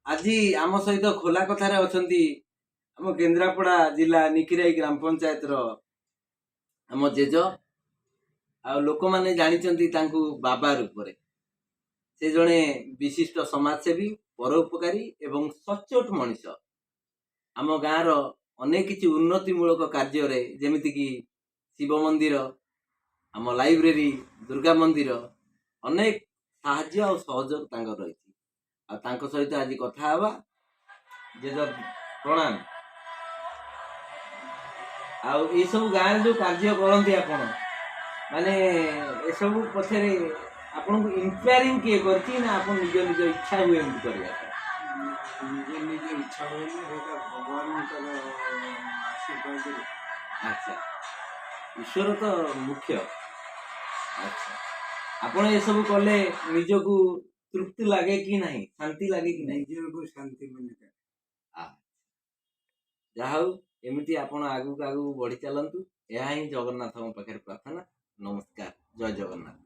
आज आम सहित खोला कथार अच्छा आम केन्द्रापड़ा जिला निकिराई ग्राम पंचायत आम जेज आ लोक मैंने जानी बाबा रूप से जड़े विशिष्ट समाजसेवी परोपकारी एवं सचोट मनीष आम गाँव अनेक किसी उन्नतिमूलक कार्य जमीक शिव मंदिर आम लाइब्रेरी दुर्गा मंदिर अनेक साहाय्य और सहयोग रही सहित आज कथा हवा जेज प्रणाम आउ सब गाँव जो कार्य करती आपण माने ए सब पछरे आपन को इंस्पायरिंग किए करती ना आपन निज निज इच्छा हुए एमती करिया निजे निजे इच्छा हुए भगवान आशीर्वाद। अच्छा ईश्वर तो मुख्य। अच्छा आपण ये सब कले निजको तृप्ति लगे कि नहीं शांति लगे कि नहीं निजे को शांति मिले जहा एमती आपण आगु आगु बढ़ी चलतु यह ही जगन्नाथ पाखे प्रार्थना। नमस्कार जय जगन्नाथ।